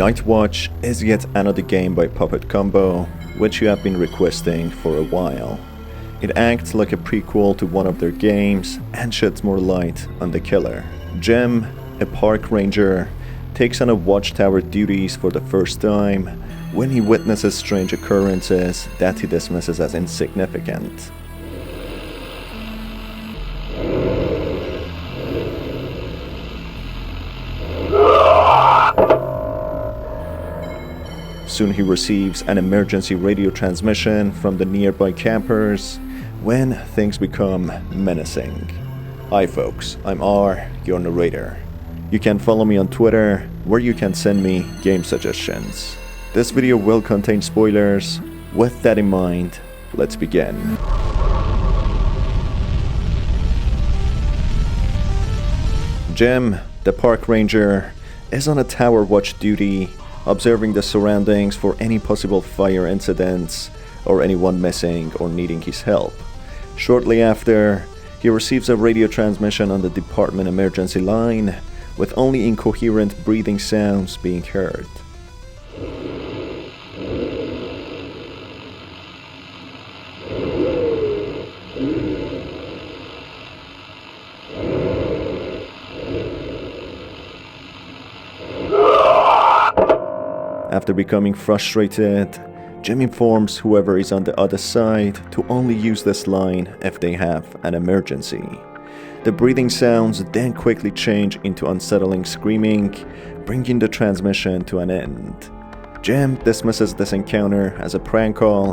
Night Watch is yet another game by Puppet Combo, which you have been requesting for a while. It acts like a prequel to one of their games and sheds more light on the killer. Jim, a park ranger, takes on a watchtower duties for the first time when he witnesses strange occurrences that he dismisses as insignificant. Soon he receives an emergency radio transmission from the nearby campers when things become menacing. Hi folks, I'm R, your narrator. You can follow me on Twitter, where you can send me game suggestions. This video will contain spoilers. With that in mind, let's begin. Jim, the park ranger, is on a tower watch duty, observing the surroundings for any possible fire incidents or anyone missing or needing his help. Shortly after, he receives a radio transmission on the department emergency line, with only incoherent breathing sounds being heard. After becoming frustrated, Jim informs whoever is on the other side to only use this line if they have an emergency. The breathing sounds then quickly change into unsettling screaming, bringing the transmission to an end. Jim dismisses this encounter as a prank call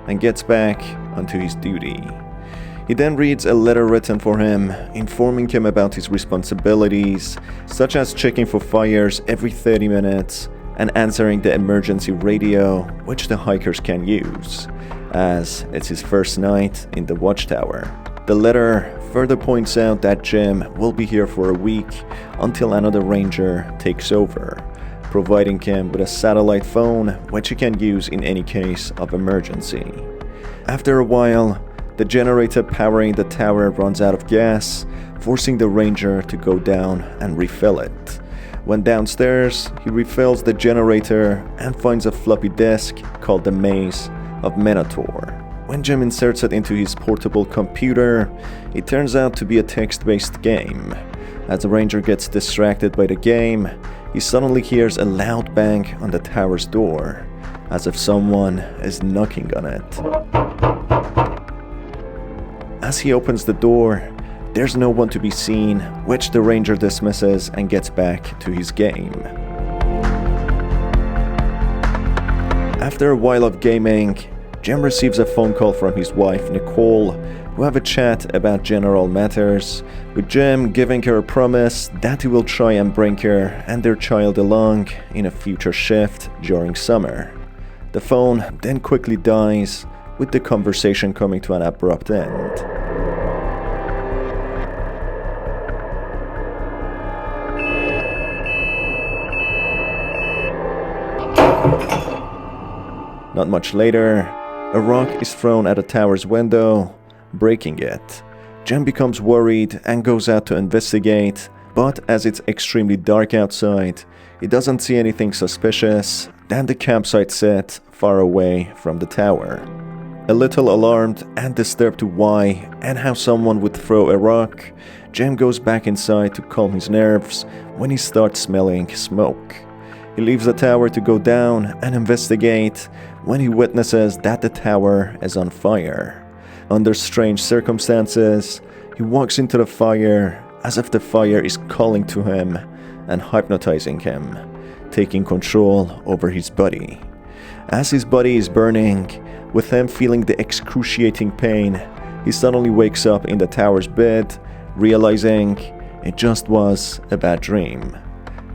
and gets back onto his duty. He then reads a letter written for him, informing him about his responsibilities, such as checking for fires every 30 minutes and answering the emergency radio, which the hikers can use, as it's his first night in the watchtower. The letter further points out that Jim will be here for a week until another ranger takes over, providing him with a satellite phone which he can use in any case of emergency. After a while, the generator powering the tower runs out of gas, forcing the ranger to go down and refill it. When downstairs, he refills the generator and finds a floppy disk called the Maze of Minotaur. When Jim inserts it into his portable computer, it turns out to be a text-based game. As the ranger gets distracted by the game, he suddenly hears a loud bang on the tower's door, as if someone is knocking on it. As he opens the door, there's no one to be seen, which the ranger dismisses and gets back to his game. After a while of gaming, Jim receives a phone call from his wife Nicole, who have a chat about general matters, with Jim giving her a promise that he will try and bring her and their child along in a future shift during summer. The phone then quickly dies, with the conversation coming to an abrupt end. Not much later, a rock is thrown at a tower's window, breaking it. Jim becomes worried and goes out to investigate, but as it's extremely dark outside, he doesn't see anything suspicious than the campsite set far away from the tower. A little alarmed and disturbed to why and how someone would throw a rock, Jim goes back inside to calm his nerves when he starts smelling smoke. He leaves the tower to go down and investigate when he witnesses that the tower is on fire. Under strange circumstances, he walks into the fire as if the fire is calling to him and hypnotizing him, taking control over his body. As his body is burning, with him feeling the excruciating pain, he suddenly wakes up in the tower's bed, realizing it just was a bad dream.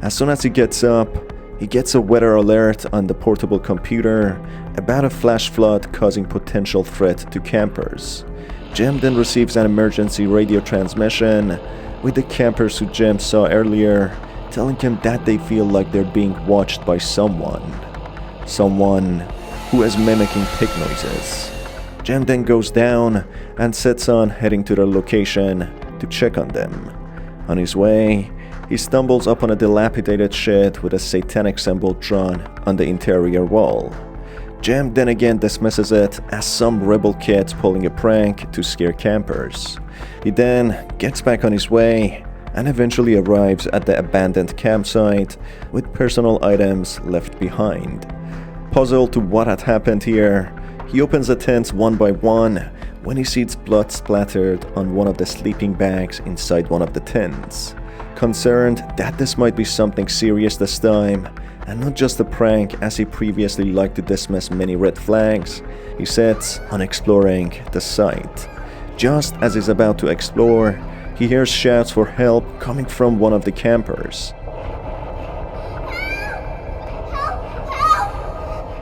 As soon as he gets up, he gets a weather alert on the portable computer about a flash flood causing potential threat to campers. Jim then receives an emergency radio transmission with the campers who Jim saw earlier telling him that they feel like they're being watched by someone who is mimicking pig noises. Jim then goes down and sets on heading to their location to check on them. On his way, he stumbles upon a dilapidated shed with a satanic symbol drawn on the interior wall. Jem then again dismisses it as some rebel kids pulling a prank to scare campers. He then gets back on his way and eventually arrives at the abandoned campsite with personal items left behind. Puzzled to what had happened here, he opens the tents one by one when he sees blood splattered on one of the sleeping bags inside one of the tents. Concerned that this might be something serious this time, and not just a prank as he previously liked to dismiss many red flags, he sets on exploring the site. Just as he's about to explore, he hears shouts for help coming from one of the campers.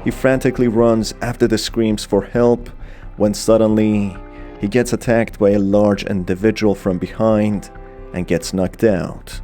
He frantically runs after the screams for help when suddenly he gets attacked by a large individual from behind and gets knocked out.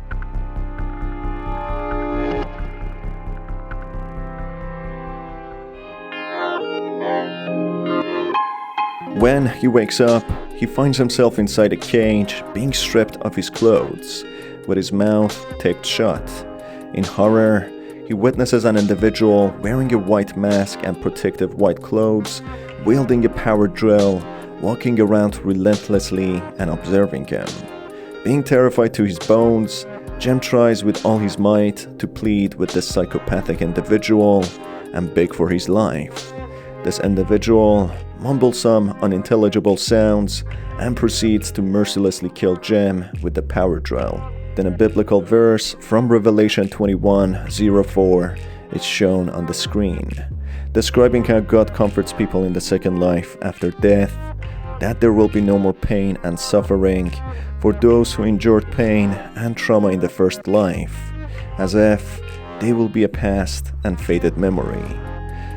When he wakes up, he finds himself inside a cage, being stripped of his clothes, with his mouth taped shut. In horror, he witnesses an individual wearing a white mask and protective white clothes, wielding a power drill, walking around relentlessly and observing him. Being terrified to his bones, Jem tries with all his might to plead with this psychopathic individual and beg for his life. This individual mumbles some unintelligible sounds and proceeds to mercilessly kill Jem with the power drill. Then a biblical verse from Revelation 21:04 is shown on the screen, describing how God comforts people in the second life after death, that there will be no more pain and suffering for those who endured pain and trauma in the first life, as if they will be a past and faded memory.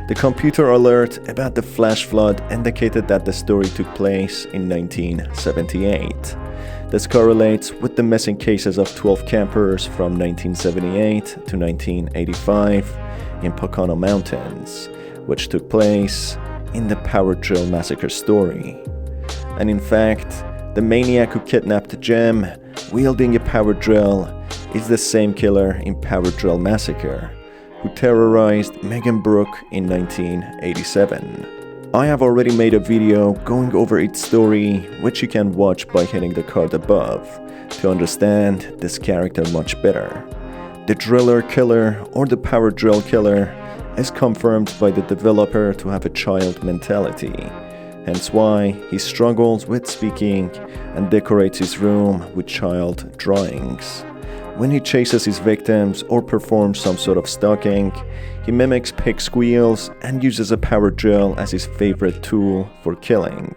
The computer alert about the flash flood indicated that the story took place in 1978. This correlates with the missing cases of 12 campers from 1978 to 1985 in Pocono Mountains, which took place in the Power Drill Massacre story. And in fact, the maniac who kidnapped Jem, wielding a power drill, is the same killer in Power Drill Massacre, who terrorized Megan Brook in 1987. I have already made a video going over its story, which you can watch by hitting the card above to understand this character much better. The driller killer, or the power drill killer, is confirmed by the developer to have a child mentality, hence why he struggles with speaking and decorates his room with child drawings. When he chases his victims or performs some sort of stalking, he mimics pig squeals and uses a power drill as his favorite tool for killing.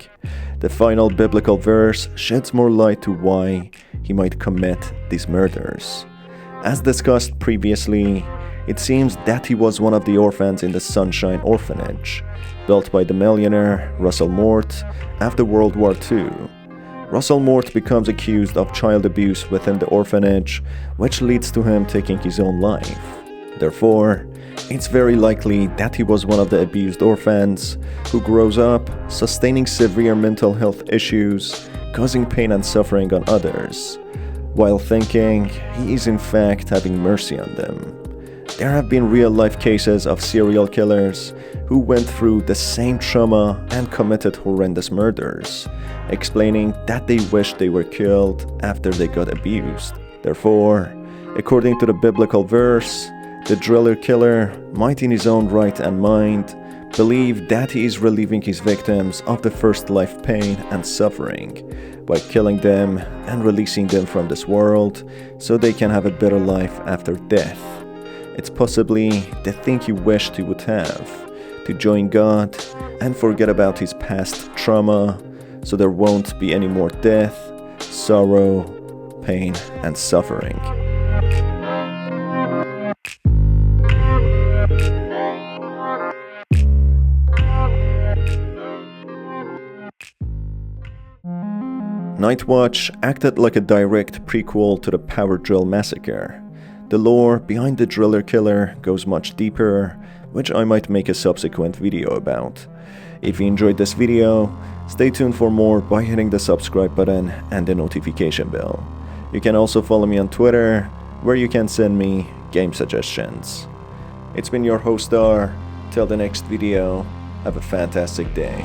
The final biblical verse sheds more light to why he might commit these murders. As discussed previously, it seems that he was one of the orphans in the Sunshine Orphanage, built by the millionaire Russell Mort after World War II. Russell Mort becomes accused of child abuse within the orphanage, which leads to him taking his own life. Therefore, it's very likely that he was one of the abused orphans who grows up sustaining severe mental health issues, causing pain and suffering on others, while thinking he is in fact having mercy on them. There have been real-life cases of serial killers who went through the same trauma and committed horrendous murders, explaining that they wished they were killed after they got abused. Therefore, according to the biblical verse, the driller killer might in his own right and mind believe that he is relieving his victims of the first life pain and suffering by killing them and releasing them from this world so they can have a better life after death. It's possibly the thing he wished he would have, to join God and forget about his past trauma so there won't be any more death, sorrow, pain, and suffering. Night Watch acted like a direct prequel to the Power Drill Massacre. The lore behind the driller killer goes much deeper, which I might make a subsequent video about. If you enjoyed this video, stay tuned for more by hitting the subscribe button and the notification bell. You can also follow me on Twitter, where you can send me game suggestions. It's been your host R. Till the next video, have a fantastic day.